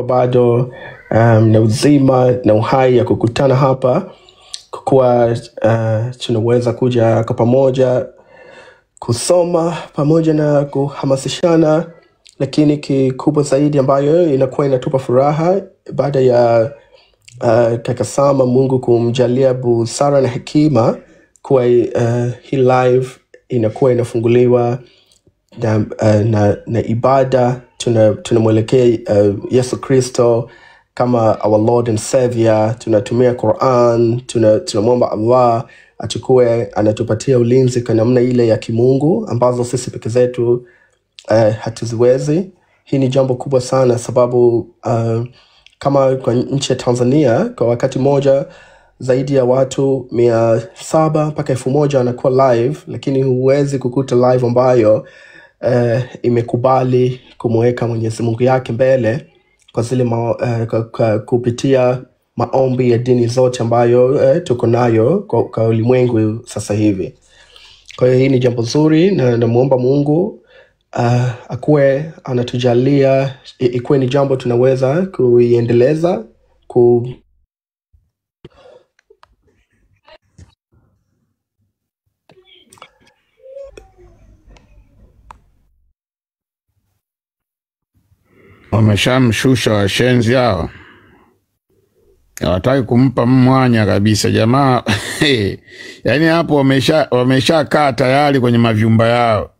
bado na uzima na uhai ya kukutana hapa, kwa tunaweza kuja kwa pamoja kusoma pamoja na kuhamasishana, lakini kikubwa zaidi ambayo inakuwa inatupa furaha baada ya kaka Sama Mungu kumjalia busara na hekima, kwa hii live inakuwa inafunguliwa na ibada. Tunamwelekea Yesu Kristo kama our Lord and Savior. Tunatumia Quran, tunamwomba Allah achukue, anatupatia ulinzi kwa namna ile ya kimungu ambazo sisi peke zetu hatuziwezi. Hii ni jambo kubwa sana, sababu kama kwa nchi ya Tanzania kwa wakati moja zaidi ya watu 700 mpaka 1000 wanakuwa live, lakini huwezi kukuta live ambayo imekubali kumweka Mwenyezi Mungu yake mbele kwa zile kupitia maombi ya dini zote ambayo tuko nayo kwa ulimwengu sasa hivi. Kwa hiyo hii ni jambo zuri, na namuomba Mungu akuwe anatujalia ikuwe ni jambo tunaweza kuiendeleza Wameshamshusha washenzi hao, hawataki kumpa mwanya kabisa jamaa. Yaani hapo wamesha kaa tayari kwenye mavyumba yao.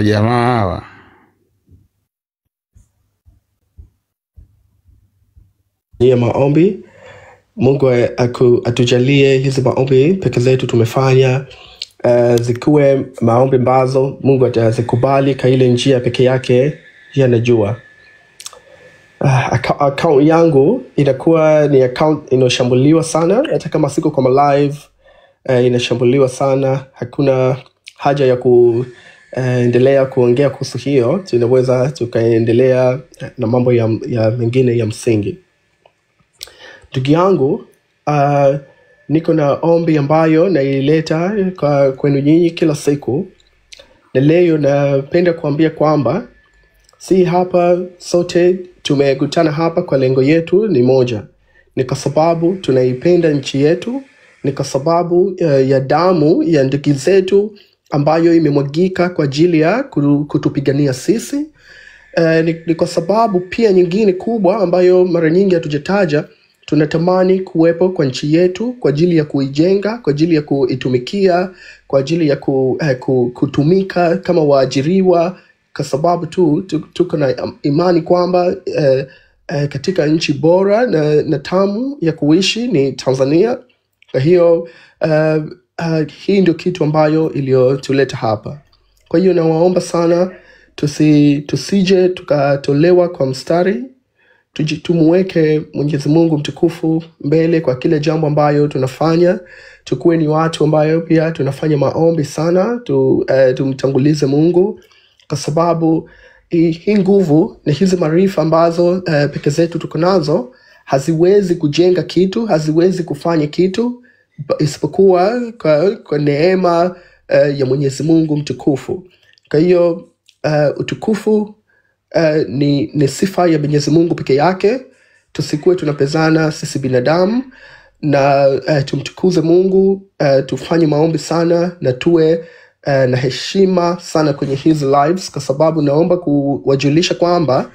Jamaa hawa ni maombi. Mungu atujalie hizi maombi peke zetu tumefanya zikuwe maombi ambazo Mungu atazikubali kwa ile njia peke yake yanajua. Account yangu inakuwa ni account inoshambuliwa sana, hata kama siko kama live inashambuliwa sana. Hakuna haja ya kuendelea kuongea kuhusu hiyo, tunaweza tukaendelea na mambo ya mengine ya msingi. Ndugu yangu, niko na ombi ambayo naileta kwenu nyinyi kila siku, na leo napenda kuambia kwamba si hapa sote tumekutana hapa kwa lengo yetu ni moja. Ni kwa sababu tunaipenda nchi yetu, ni kwa sababu ya damu ya ndugu zetu ambayo imemwagika kwa ajili ya kutupigania sisi. Ni kwa sababu pia nyingine kubwa ambayo mara nyingi hatujataja, tunatamani kuwepo kwa nchi yetu kwa ajili ya kuijenga, kwa ajili ya kuitumikia, kwa ajili ya kutumika kama waajiriwa, kwa sababu tuko na imani kwamba katika nchi bora na tamu ya kuishi ni Tanzania. Kwa hiyo hii ndio kitu ambayo iliyotuleta hapa. Kwa hiyo nawaomba sana tusije tukatolewa kwa mstari. Tumuweke Mwenyezi Mungu mtukufu mbele kwa kile jambo ambayo tunafanya. Tukuwe ni watu ambayo pia tunafanya maombi sana, tumtangulize Mungu, kwa sababu hii nguvu na hizi maarifa ambazo peke zetu tuko nazo haziwezi kujenga kitu, haziwezi kufanya kitu isipokuwa kwa neema ya Mwenyezi Mungu mtukufu. Kwa hiyo utukufu ni sifa ya Mwenyezi Mungu peke yake. Tusikuwe tunapezana sisi binadamu, na tumtukuze Mungu. Tufanye maombi sana na tuwe na heshima sana kwenye hizi lives, kwa sababu naomba kuwajulisha kwamba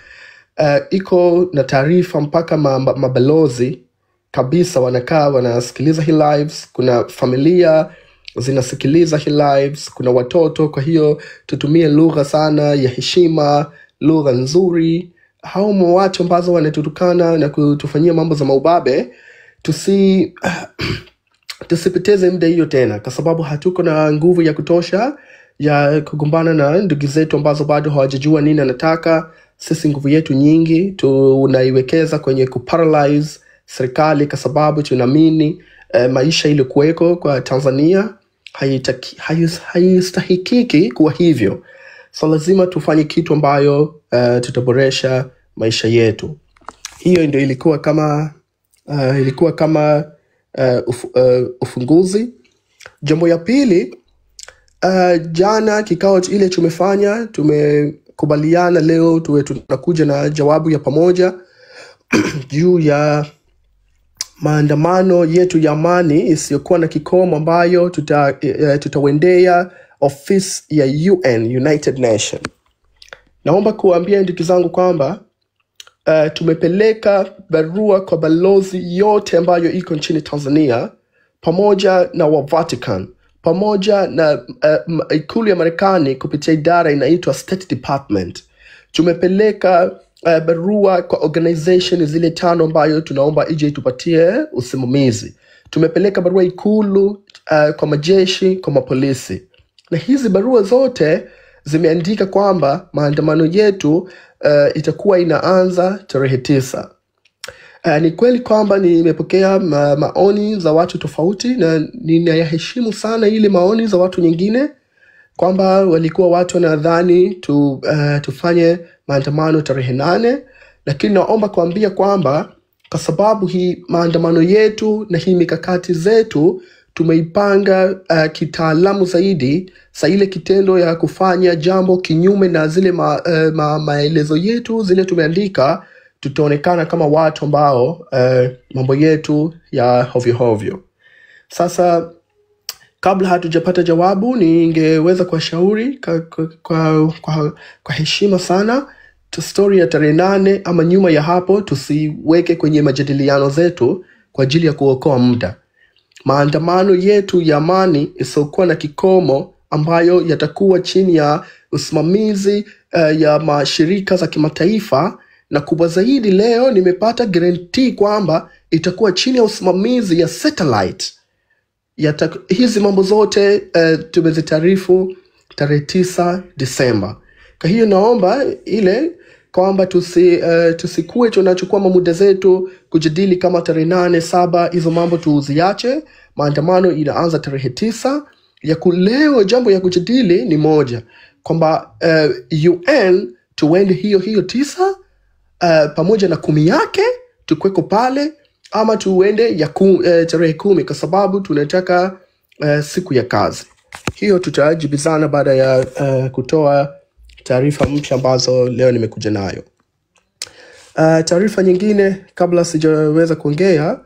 iko na taarifa mpaka mabalozi kabisa wanakaa wanasikiliza hii lives. Kuna familia zinasikiliza hii lives, kuna watoto. Kwa hiyo tutumie lugha sana ya heshima, lugha nzuri. Hao watu ambazo wanatutukana na kutufanyia mambo za maubabe, tusipoteze muda hiyo tena, kwa sababu hatuko na nguvu ya kutosha ya kugombana na ndugu zetu ambazo bado hawajajua nini anataka. Sisi nguvu yetu nyingi tunaiwekeza kwenye kuparalyze serikali, kwa sababu tunaamini maisha ile kuweko kwa Tanzania haistahikiki kuwa hivyo. So lazima tufanye kitu ambayo tutaboresha maisha yetu. Hiyo ndio ilikuwa kama ufunguzi. Jambo ya pili, jana kikao ile tumefanya, tumekubaliana leo tuwe tunakuja na jawabu ya pamoja juu ya maandamano yetu ya amani isiyokuwa na kikomo ambayo tutawendea ofisi ya UN, United Nation. Naomba kuambia ndugu zangu kwamba tumepeleka barua kwa balozi yote ambayo iko nchini Tanzania, pamoja na wa Vatican, pamoja na ikulu ya Marekani kupitia idara inaitwa State Department. Tumepeleka barua kwa organization zile 5 ambayo tunaomba ije tupatie usimamizi. Tumepeleka barua ikulu, kwa majeshi, kwa mapolisi. Na hizi barua zote zimeandika kwamba maandamano yetu itakuwa inaanza tarehe 9. Ni kweli kwamba nimepokea maoni za watu tofauti, na ninayaheshimu sana ile maoni za watu nyingine, kwamba walikuwa watu wanadhani tufanye maandamano tarehe 8. Lakini naomba kuambia kwamba kwa sababu hii maandamano yetu na hii mikakati zetu tumeipanga kitaalamu zaidi, sa ile kitendo ya kufanya jambo kinyume na zile maelezo yetu zile tumeandika, tutaonekana kama watu ambao mambo yetu ya hovyo hovyo. Sasa kabla hatujapata jawabu, ningeweza kuwashauri kwa heshima sana, story ya tarehe 8 ama nyuma ya hapo tusiweke kwenye majadiliano zetu kwa ajili ya kuokoa muda. Maandamano yetu ya amani isiyokuwa na kikomo ambayo yatakuwa chini ya usimamizi ya mashirika za kimataifa, na kubwa zaidi leo nimepata guarantee kwamba itakuwa chini ya usimamizi ya satellite. Hizi mambo zote tumezitaarifu tarehe 9 Disemba. Kwa hiyo naomba ile kwamba tusikue tunachukua muda zetu kujadili kama tarehe 8, 7, hizo mambo tuziache. Maandamano inaanza tarehe 9. Ya kuleo jambo ya kujadili ni moja, kwamba UN tuende hiyo 9 pamoja na 10 yake tukweko pale, ama tuende ya tarehe 10 kwa sababu tunataka siku ya kazi. Hiyo tutajibizana baada ya kutoa taarifa mpya ambazo leo nimekuja nayo. Taarifa nyingine kabla sijaweza kuongea,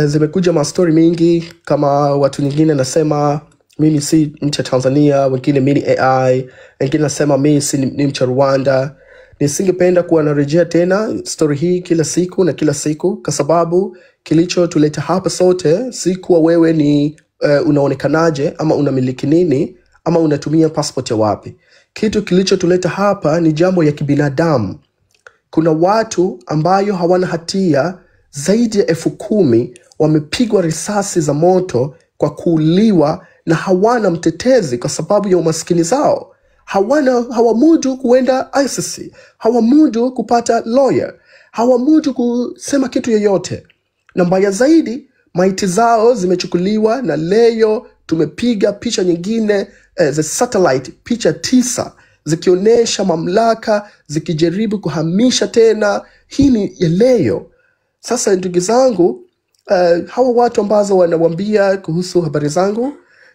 zimekuja mastori mingi, kama watu nyingine nasema mimi si mcha Tanzania, wengine mimi AI, wengine nasema mimi si ni mcha Rwanda. Nisingependa kuwa narejea tena story hii kila siku na kila siku, kwa sababu kilicho tuleta hapa sote si kuwa wewe ni unaonekanaje ama unamiliki nini ama unatumia passport ya wapi. Kitu kilicho tuleta hapa ni jambo ya kibinadamu. Kuna watu ambayo hawana hatia zaidi ya 10,000 wamepigwa risasi za moto kwa kuuliwa, na hawana mtetezi kwa sababu ya umaskini zao. Hawamudu kuenda ICC, hawamudu kupata lawyer, hawamudu kusema kitu yoyote. Na mbaya zaidi, maiti zao zimechukuliwa, na leo tumepiga picha nyingine za satellite, picha 9 zikionyesha mamlaka zikijaribu kuhamisha tena. Hii ni ya leo. Sasa ndugu zangu, hawa watu ambazo wanawambia kuhusu habari zangu,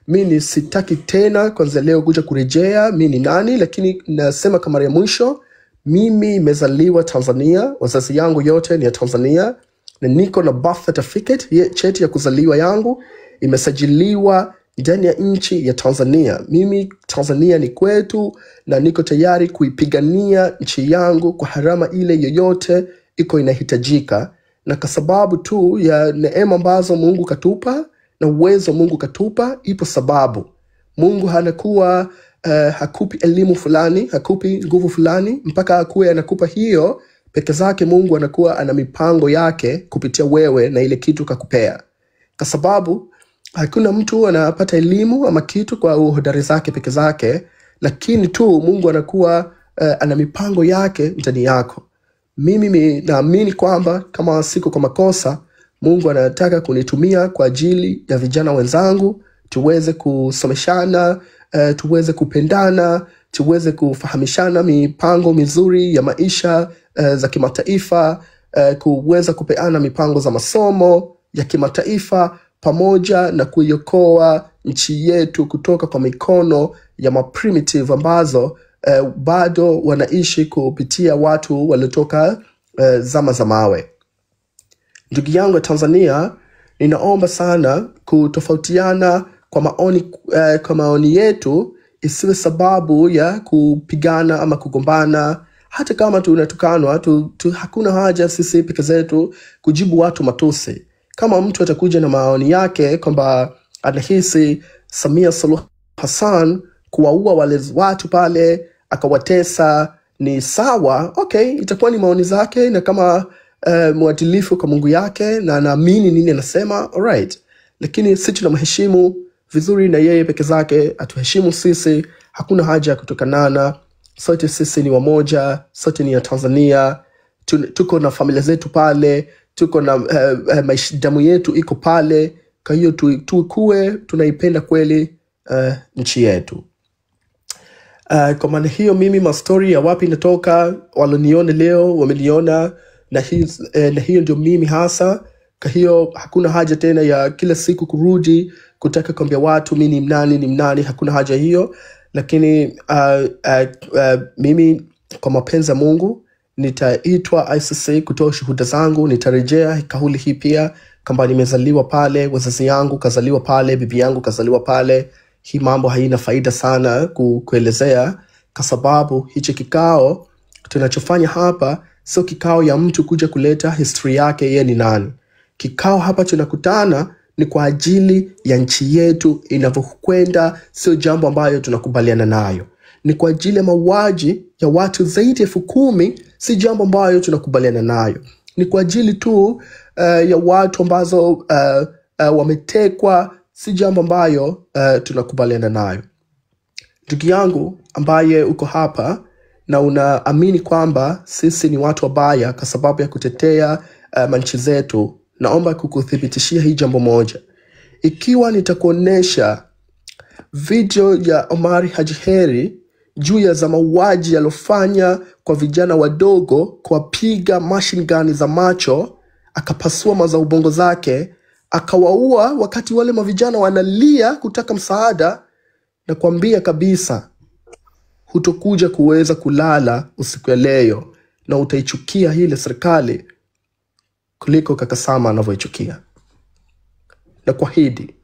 mimi sitaki tena kwanza leo kuja kurejea mimi ni nani, lakini nasema kama ya mwisho, mimi nimezaliwa Tanzania, wazazi yangu yote ni ya Tanzania, na niko na birth certificate, cheti ya kuzaliwa yangu imesajiliwa ndani ya nchi ya Tanzania. Mimi Tanzania ni kwetu, na niko tayari kuipigania nchi yangu kwa harama ile yoyote iko inahitajika. Na kwa sababu tu ya neema ambazo Mungu katupa na uwezo Mungu katupa, ipo sababu. Mungu hanakuwa hakupi elimu fulani, hakupi nguvu fulani mpaka akuwe anakupa hiyo peke zake. Mungu anakuwa ana mipango yake kupitia wewe na ile kitu kakupea. Kwa sababu hakuna mtu anapata elimu ama kitu kwa uhodari zake peke zake, lakini tu Mungu anakuwa ana mipango yake ndani yako. Mimi naamini kwamba kama siku kwa makosa, Mungu anataka kunitumia kwa ajili ya vijana wenzangu, tuweze kusomeshana, tuweze kupendana, tuweze kufahamishana mipango mizuri ya maisha za kimataifa, kuweza kupeana mipango za masomo ya kimataifa, pamoja na kuiokoa nchi yetu kutoka kwa mikono ya maprimitive ambazo bado wanaishi kupitia watu waliotoka zama za mawe. Ndugu yangu wa Tanzania, ninaomba sana kutofautiana kwa maoni yetu isiwe sababu ya kupigana ama kugombana. Hata kama tunatukanwa, hakuna haja sisi peke zetu kujibu watu matusi. Kama mtu atakuja na maoni yake kwamba anahisi Samia Suluhu Hassan kuwaua wale watu pale, akawatesa, ni sawa, okay, itakuwa ni maoni zake, na kama mwadilifu kwa Mungu yake na anaamini nini anasema, alright. Lakini sisi tunamheshimu vizuri, na yeye peke zake atuheshimu sisi. Hakuna haja ya kutokanana. Sote sisi ni wamoja, sote ni ya Tanzania. Tuko na familia zetu pale, tuko na damu yetu iko pale. Kwa hiyo tukue tunaipenda kweli nchi yetu. Kwa maana hiyo, mimi mastori ya wapi natoka, waloniona leo wameliona, na hiyo ndio mimi hasa. Kwa hiyo hakuna haja tena ya kila siku kurudi kutaka kuambia watu mimi ni mnani. Hakuna haja hiyo. Lakini mimi kwa mapenzi ya Mungu nitaitwa ICC kutoa shuhuda zangu. Nitarejea kauli hii pia, kwamba nimezaliwa pale, wazazi yangu kazaliwa pale, bibi yangu kazaliwa pale. Hii mambo haina faida sana kuelezea, kwa sababu hichi kikao tunachofanya hapa sio kikao ya mtu kuja kuleta history yake yeye ni nani. Kikao hapa tunakutana ni kwa ajili ya nchi yetu inavyokwenda, sio jambo ambayo tunakubaliana nayo. Ni kwa ajili ya mauaji ya watu zaidi ya 10,000, si jambo ambayo tunakubaliana nayo. Ni kwa ajili tu ya watu ambazo wametekwa, si jambo ambayo tunakubaliana nayo. Ndugu yangu ambaye uko hapa na unaamini kwamba sisi ni watu wabaya kwa sababu ya kutetea manchi zetu, naomba kukuthibitishia hii jambo moja. Ikiwa nitakuonesha video ya Omari Haji Heri juu ya za mauaji yalofanya kwa vijana wadogo, kwa piga machine gun za macho, akapasua maza ubongo zake, akawaua wakati wale mavijana wanalia kutaka msaada, na kuambia kabisa hutokuja kuweza kulala usiku ya leo, na utaichukia hile serikali kuliko kaka Sama anavyoichukia. Na kuahidi,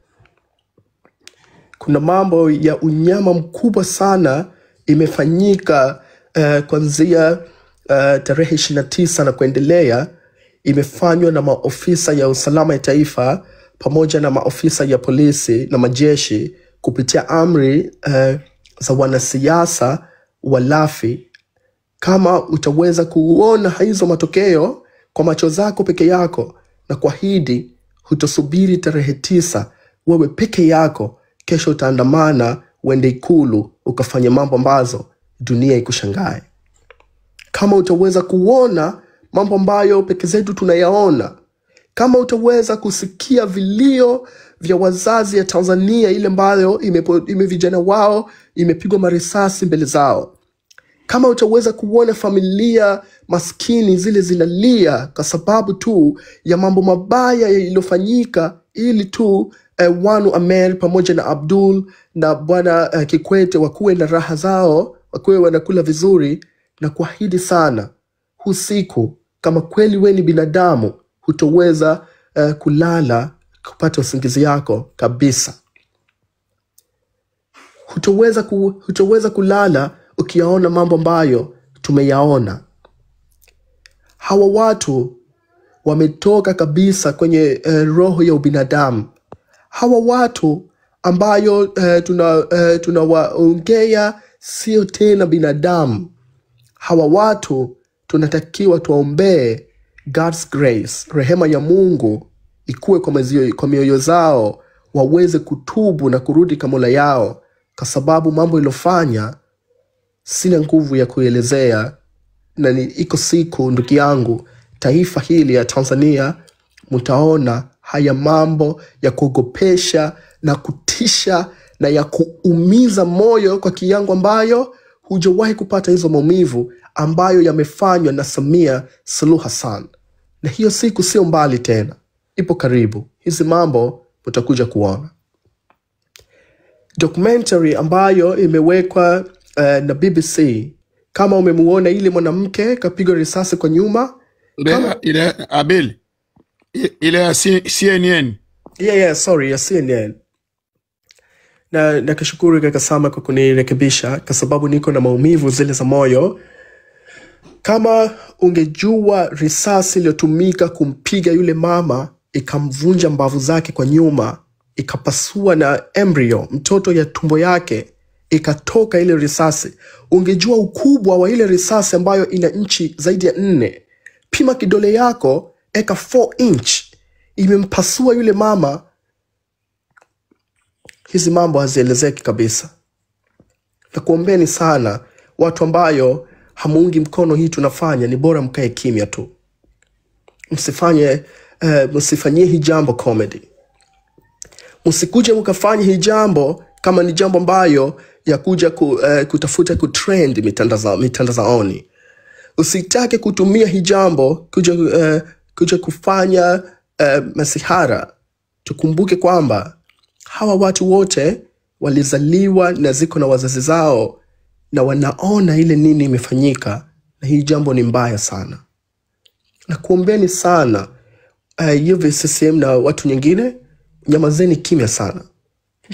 kuna mambo ya unyama mkubwa sana imefanyika kuanzia tarehe 29 na kuendelea. Imefanywa na maofisa ya usalama ya taifa pamoja na maofisa ya polisi na majeshi kupitia amri za wanasiasa walafi. Kama utaweza kuona hizo matokeo kwa macho zako peke yako, na kuahidi hutosubiri tarehe 9 wewe peke yako, kesho utaandamana uende Ikulu ukafanya mambo ambazo dunia ikushangae. Kama utaweza kuona mambo ambayo peke zetu tunayaona, kama utaweza kusikia vilio vya wazazi ya Tanzania ile ambayo vijana wao imepigwa marisasi mbele zao, kama utaweza kuona familia maskini zile zinalia kwa sababu tu ya mambo mabaya yaliyofanyika, ili tu Wanu Amer pamoja na Abdul na bwana Kikwete wakuwe na raha zao, wakuwe wanakula vizuri, na kuahidi sana usiku, kama kweli we ni binadamu, hutoweza kulala kupata usingizi yako kabisa. Hutoweza kulala ukiyaona mambo ambayo tumeyaona. Hawa watu wametoka kabisa kwenye roho ya ubinadamu. Hawa watu ambayo tunawaongea sio tena binadamu. Hawa watu tunatakiwa tuwaombee God's grace, rehema ya Mungu ikuwe kwa mioyo zao, waweze kutubu na kurudi kwa Mola yao, kwa sababu mambo ilofanya sina nguvu ya kuelezea. Na iko siku, ndugu yangu, taifa hili ya Tanzania mtaona haya mambo ya kuogopesha na kutisha na ya kuumiza moyo kwa kiwango ambayo hujawahi kupata hizo maumivu ambayo yamefanywa na Samia Suluhu Hassan. Na hiyo siku sio mbali tena, ipo karibu. Hizi mambo utakuja kuona. Documentary ambayo imewekwa na BBC, kama umemuona ile mwanamke kapigwa risasi kwa nyuma, ile Abel, ile ya CNN. Sorry, ya CNN. Na nakashukuru kaka Sama kwa kunirekebisha, kwa sababu niko na maumivu zile za moyo. Kama ungejua risasi iliyotumika kumpiga yule mama ikamvunja mbavu zake kwa nyuma, ikapasua na embryo, mtoto ya tumbo yake, ikatoka ile risasi, ungejua ukubwa wa ile risasi ambayo ina inchi zaidi ya 4. Pima kidole yako, eka 4 inch, imempasua yule mama. Hizi mambo hazielezeki kabisa. Na kuombeni sana watu hamuungi mkono hii tunafanya, ni bora mkae kimya tu. Msifanyie hii jambo comedy. Msikuje mkafanya hii jambo kama ni jambo ambayo ya kuja kutafuta kutrend mitandaoni. Usitake kutumia hii jambo kuja kufanya masihara. Tukumbuke kwamba hawa watu wote walizaliwa na ziko na wazazi zao, na wanaona ile nini imefanyika, na hii jambo ni mbaya sana. Na kuombeni sana CCM na watu nyingine, nyamazeni kimya sana.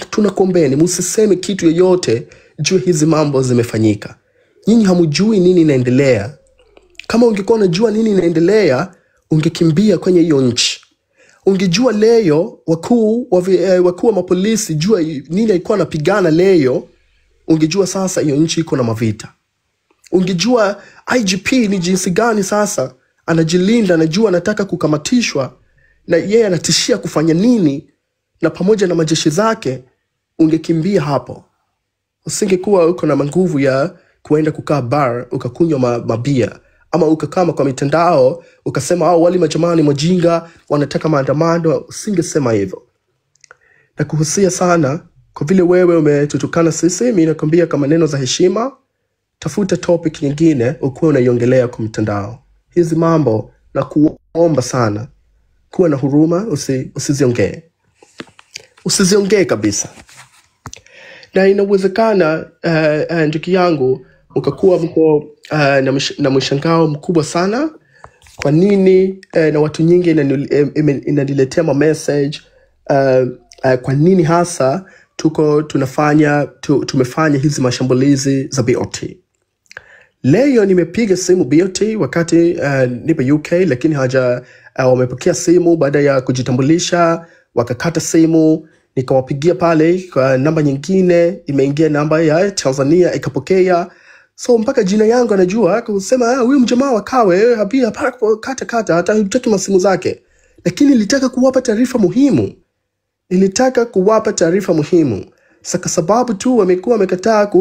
Tunakuombeni msiseme kitu yoyote juu hizi mambo zimefanyika. Nyinyi hamujui nini inaendelea. Kama ungekuwa unajua nini inaendelea, ungekimbia kwenye hiyo nchi. Ungejua leo wakuu wa mapolisi jua nini alikuwa anapigana leo, ungejua sasa hiyo nchi iko na mavita. Ungejua IGP ni jinsi gani sasa anajilinda, anajua anataka kukamatishwa na yeye anatishia kufanya nini, na pamoja na majeshi zake, ungekimbia hapo. Usingekuwa uko na nguvu ya kuenda kukaa bar ukakunywa mabia, ama ukakama kwa mitandao ukasema wali majamani majinga wanataka maandamano. Usingesema hivyo. Na kuhusia sana kwa vile wewe umetutukana sisi, mimi nakwambia kama neno za heshima, tafuta topic nyingine ukuwe unaiongelea kwa mitandao. Hizi mambo na kuomba sana, kuwa na huruma, usiziongee. Usiziongee kabisa. Na inawezekana ndugu yangu ukakuwa mko na mshangao mkubwa sana, kwa nini na watu nyingi inaniletea message kwa nini hasa tumefanya hizi mashambulizi za BOT. Leo nimepiga simu BOT wakati nipo UK, lakini wamepokea simu baada ya kujitambulisha, wakakata simu. Nikawapigia pale kwa namba nyingine, imeingia namba ya Tanzania ikapokea. So mpaka jina yangu anajua, kusema huyu mjamaa wa Kawe habia kata hata hutaki masimu zake. Lakini nilitaka kuwapa taarifa muhimu. Saka sababu tu wamekataa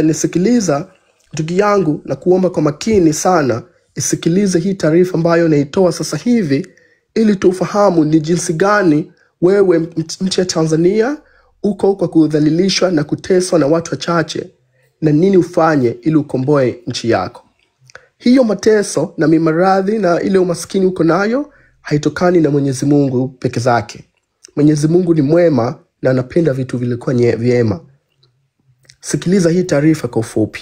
nisikiliza, ndugu yangu, na kuomba kwa makini sana isikilize hii taarifa ambayo naitoa sasa hivi, ili tufahamu ni jinsi gani wewe nchi ya Tanzania uko kwa kudhalilishwa na kuteswa na watu wachache, na nini ufanye ili ukomboe nchi yako. Hiyo mateso na mimaradhi na ile umaskini uko nayo haitokani na Mwenyezi Mungu peke zake. Mwenyezi Mungu ni mwema na anapenda vitu vilikuwa vyema. Sikiliza hii taarifa kwa ufupi,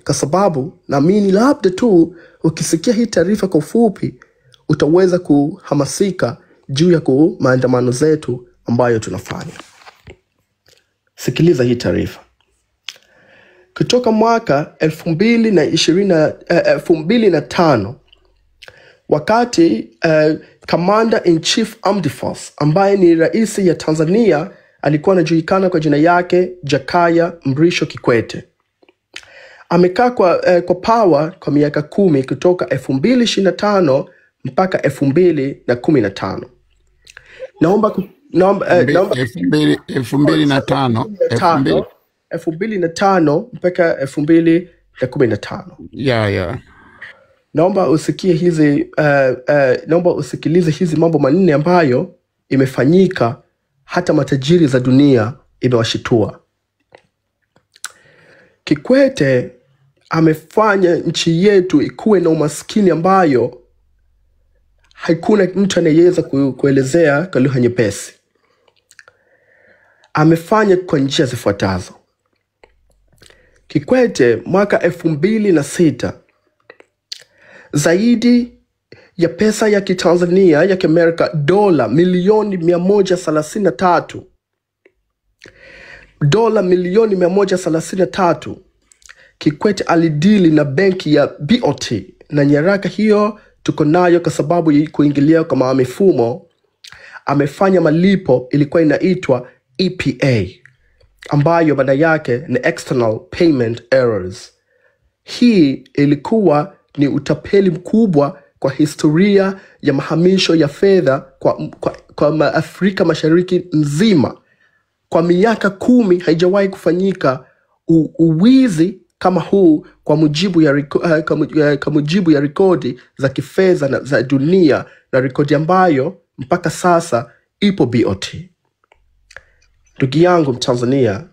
kwa sababu naamini labda tu ukisikia hii taarifa kwa ufupi utaweza kuhamasika juu ya maandamano zetu ambayo tunafanya. Sikiliza hii taarifa. Kutoka mwaka 2005, wakati Commander in Chief Armed Force ambaye ni rais ya Tanzania alikuwa anajulikana kwa jina yake Jakaya Mrisho Kikwete. Amekaa kwa power kwa miaka 10 kutoka 2025 mpaka 2015. Naomba 2005 mpaka 2015. Naomba usikilize hizi mambo manne ambayo imefanyika hata matajiri za dunia imewashitua. Kikwete amefanya nchi yetu ikuwe na umaskini ambayo hakuna mtu anayeweza kuelezea kwa lugha nyepesi. Amefanya kwa njia zifuatazo. Kikwete mwaka 2006 zaidi ya pesa ya kitanzania ya kiamerika dola milioni 133. Dola milioni 133. Kikwete alidili na benki ya BOT, na nyaraka hiyo tuko nayo kwa sababu ya kuingilia kwa mifumo. Amefanya malipo ilikuwa inaitwa EPA, ambayo baada yake ni External Payment Errors. Hii ilikuwa ni utapeli mkubwa kwa historia ya mahamisho ya fedha kwa Afrika Mashariki nzima. Kwa miaka 10 haijawahi kufanyika uwizi kama huu kwa mujibu ya rekodi za kifedha za dunia, na rekodi ambayo mpaka sasa ipo BOT. Ndugu yangu Mtanzania,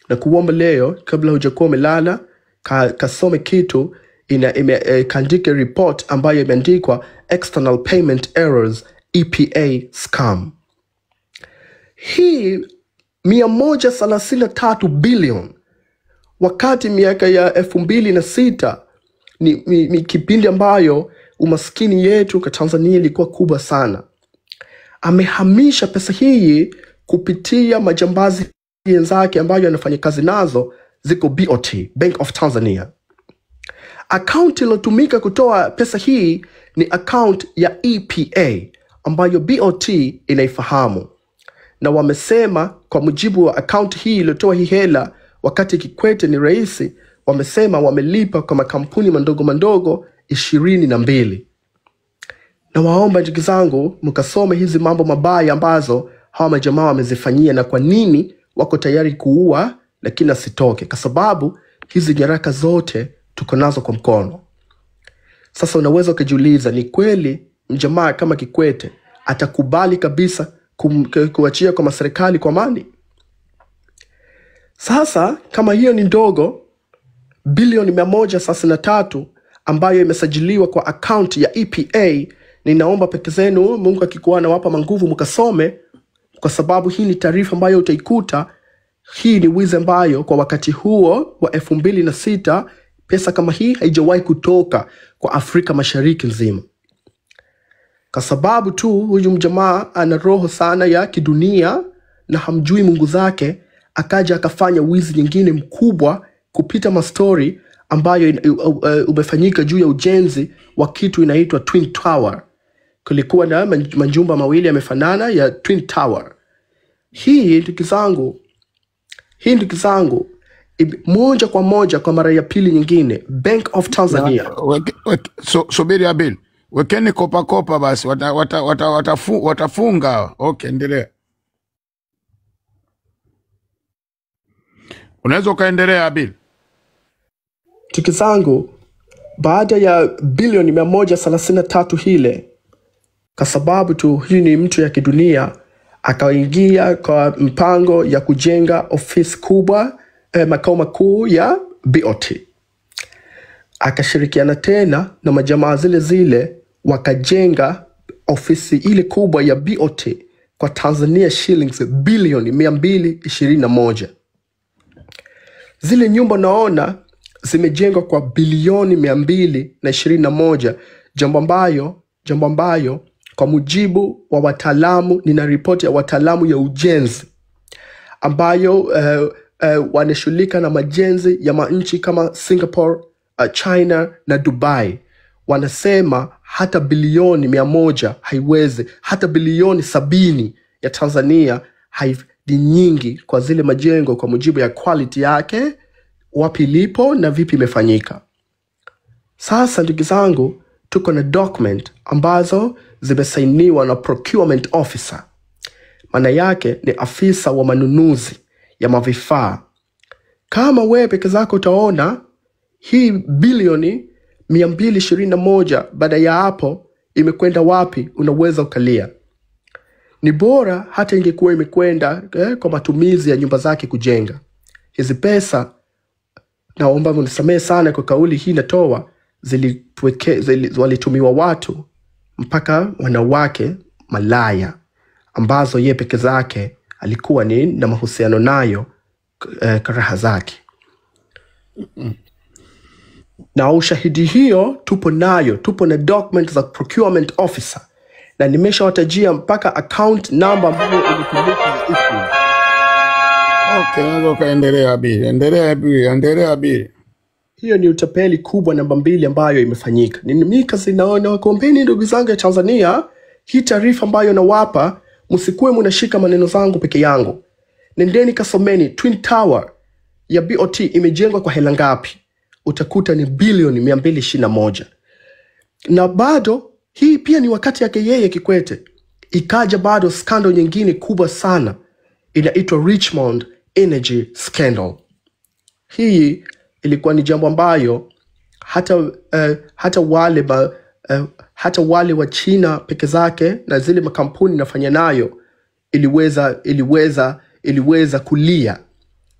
na kuomba leo kabla hujakuwa umelala kasome kitu kaandike report ambayo imeandikwa External Payment Errors EPA Scam. Hii 133 billion, wakati miaka ya 2006 ni kipindi ambayo umaskini yetu kwa Tanzania ilikuwa kubwa sana. Amehamisha pesa hii kupitia majambazi wenzake ambayo anafanya kazi nazo ziko BOT, Bank of Tanzania. Account iliyotumika kutoa pesa hii ni account ya EPA ambayo BOT inaifahamu. Na wamesema kwa mujibu wa account hii iliyotoa hii hela wakati Kikwete ni rais, wamesema wamelipa kwa makampuni mandogo 22. Na waomba ndugu zangu mkasome hizi mambo mabaya ambazo hawa majamaa wamezifanyia, na kwa nini wako tayari kuua lakini asitoke, kwa sababu hizi nyaraka zote tuko nazo kwa mkono. Sasa unaweza kujiuliza, ni kweli mjamaa kama Kikwete atakubali kabisa kuachia kwa serikali kwa amani? Sasa kama hiyo ni ndogo, bilioni 133 ambayo imesajiliwa kwa account ya EPA, ninaomba peke zenu, Mungu akikuwa anawapa manguvu mkasome, kwa sababu hii ni taarifa ambayo utaikuta. Hii ni wizi ambayo kwa wakati huo wa 2006 pesa kama hii haijawahi kutoka kwa Afrika Mashariki nzima. Kwa sababu tu huyu mjamaa ana roho sana ya kidunia na hamjui Mungu zake, akaja akafanya wizi nyingine mkubwa kupita mastori ambayo umefanyika juu ya ujenzi wa kitu inaitwa Twin Tower. Kulikuwa na majumba mawili yamefanana ya Twin Tower. Hii ndugu zangu moja kwa moja kwa mara ya pili nyingine Bank of Tanzania. Subiri Abil, wekeni kopa basi, watafunga. Okay, endelea. Unaweza ukaendelea Abil. Ndugu zangu, baada ya bilioni 133 hile, kwa sababu tu hii ni mtu ya kidunia, akaingia kwa mpango ya kujenga ofisi kubwa, makao makuu ya BOT. Akashirikiana tena na majamaa zile wakajenga ofisi ile kubwa ya BOT kwa Tanzania shillings bilioni 221. Zile nyumba naona zimejengwa kwa bilioni 221, jambo ambayo kwa mujibu wa wataalamu, nina ripoti ya wataalamu ya ujenzi ambayo wanashughulika na majenzi ya manchi kama Singapore, China na Dubai, wanasema hata bilioni 100 haiwezi, hata bilioni 70 ya Tanzania ni nyingi kwa zile majengo, kwa mujibu ya quality yake, wapi lipo na vipi imefanyika. Sasa ndugu zangu, tuko na document ambazo zimesainiwa na procurement officer. Maana yake ni afisa wa manunuzi ya mavifaa. Kama wewe peke zako utaona hii bilioni 221 baada ya hapo imekwenda wapi, unaweza ukalia. Ni bora hata ingekuwa imekwenda kwa matumizi ya nyumba zake kujenga. Hizi pesa, naomba mnisamehe sana kwa kauli hii natoa, walitumiwa watu mpaka wanawake malaya ambazo ye peke zake alikuwa ni na mahusiano nayo karaha zake. Na ushahidi hiyo tupo nayo, tupo na document za procurement officer, na nimeshawatajia mpaka account number ambayo ilitumika. Okay, nazo kaendelea Bili. Endelea Bili. Hiyo ni utapeli kubwa namba 2 ambayo imefanyika. Mimi kazi naona kuombeni ndugu zangu ya Tanzania, hii taarifa ambayo nawapa msikuwe mnashika maneno zangu peke yangu. Nendeni kasomeni Twin Tower ya BOT imejengwa kwa hela ngapi? Utakuta ni bilioni 221. Na bado hii pia ni wakati yake yeye Kikwete. Ikaja bado scandal nyingine kubwa sana, inaitwa Richmond Energy Scandal. Hii ilikuwa ni jambo ambayo hata wale wa China peke zake na zile makampuni nafanya nayo iliweza kulia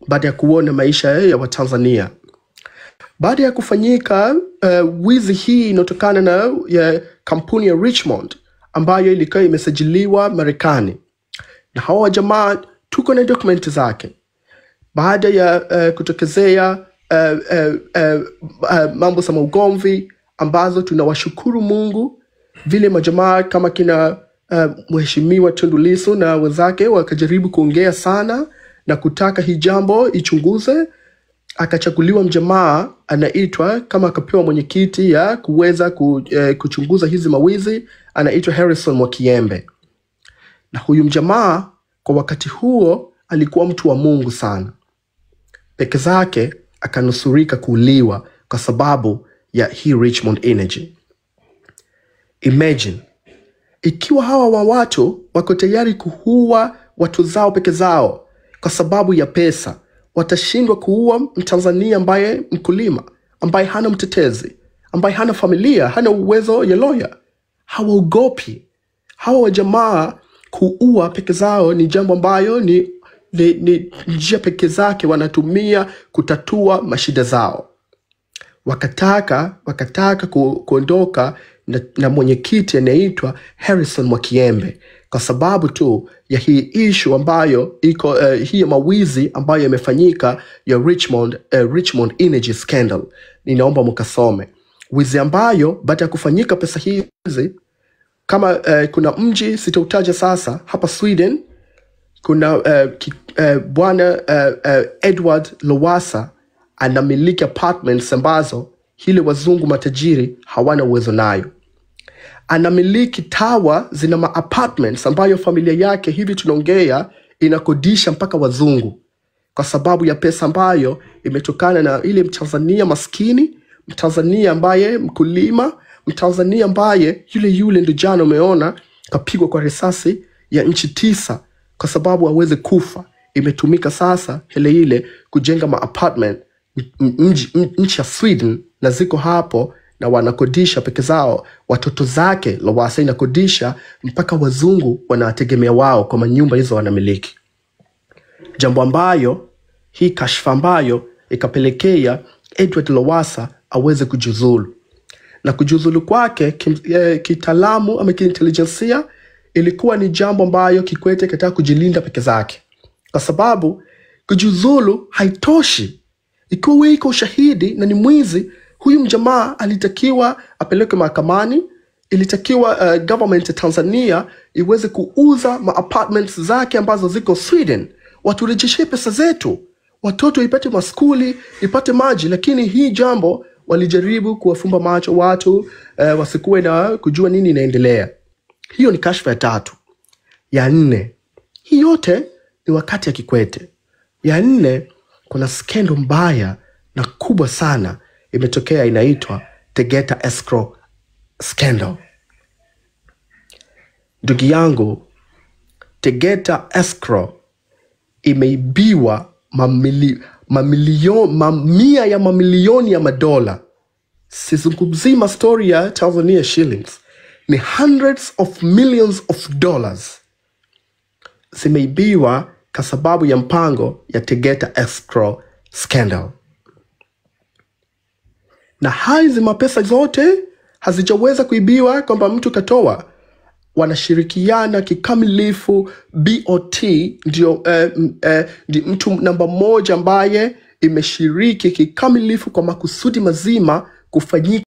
baada ya kuona maisha ya Watanzania. Baada ya kufanyika wizi hii inotokana na kampuni ya Richmond ambayo ilikuwa imesajiliwa Marekani. Na hawa jamaa tuko na dokumenti zake. Baada ya kutokezea mambo sama ugomvi ambazo tunawashukuru Mungu, vile majamaa kama kina Mheshimiwa Tundu Lissu na wenzake wakajaribu kuongea sana na kutaka hii jambo ichunguze. Akachaguliwa mjamaa anaitwa, kama akapewa mwenyekiti ya kuweza kuchunguza hizi mawizi, anaitwa Harrison Mwakyembe. Na huyu mjamaa kwa wakati huo alikuwa mtu wa Mungu sana. Peke zake akanusurika kuuliwa kwa sababu ya hii Richmond Energy. Imagine, ikiwa hawa wa watu wako tayari kuua watu zao peke zao kwa sababu ya pesa, watashindwa kuua Mtanzania ambaye mkulima, ambaye hana mtetezi, ambaye hana familia, hana uwezo ya lawyer? Hawaogopi. Hawa wajamaa kuua peke zao ni jambo ambayo ni njia peke zake wanatumia kutatua mashida zao. Wakataka kuondoka na mwenyekiti anaitwa Harrison Mwakyembe kwa sababu tu ya hii issue ambayo iko hii mawizi ambayo yamefanyika ya Richmond Energy Scandal. Ninaomba mkasome wizi ambayo baada ya kufanyika pesa hizi, kama kuna mji sitautaja sasa hapa Sweden, kuna bwana Edward Lowassa anamiliki apartments ambazo hile wazungu matajiri hawana uwezo nayo. Anamiliki tower zina ma-apartments ambayo familia yake hivi tunaongea inakodisha mpaka wazungu, kwa sababu ya pesa ambayo imetokana na ile Mtanzania maskini, Mtanzania ambaye mkulima, Mtanzania ambaye yule ndio jana umeona kapigwa kwa risasi ya inchi 9 kwa sababu hawezi kufa. Imetumika sasa hele ile kujenga ma-apartment nchi ya Sweden, na ziko hapo na wanakodisha peke zao. Watoto zake Lowassa inakodisha mpaka wazungu wanategemea wao kwa manyumba hizo wanamiliki. Jambo ambayo hii kashfa ambayo ikapelekea Edward Lowassa aweze kujiuzulu. Na kujiuzulu kwake kitaalamu ama kiintelijensia ilikuwa ni jambo ambayo Kikwete kataka kujilinda peke zake. Kwa sababu kujiuzulu haitoshi. Ikiwa wewe iko ushahidi na ni mwizi, huyu mjamaa alitakiwa apeleke mahakamani. Ilitakiwa government ya Tanzania iweze kuuza ma-apartments zake ambazo ziko Sweden. Waturejeshe pesa zetu, watoto ipate maskuli, ipate maji. Lakini hii jambo walijaribu kuwafumba macho watu, wasikuwe na kujua nini inaendelea. Hiyo ni kashfa ya 3. Ya 4, hii yote ni wakati ya Kikwete. Ya 4, kuna skendo mbaya na kubwa sana imetokea, inaitwa Tegeta Escrow Scandal. Ndugu yangu, Tegeta Escrow imeibiwa mamia ya mamilioni ya madola. Sizungumzima story ya Tanzania shillings, ni hundreds of millions of dollars zimeibiwa kwa sababu ya mpango ya Tegeta Escrow Scandal. Na hizi mapesa zote hazijaweza kuibiwa kwamba mtu katoa. Wanashirikiana kikamilifu. BOT ndio mtu namba 1 ambaye imeshiriki kikamilifu kwa makusudi mazima kufanyika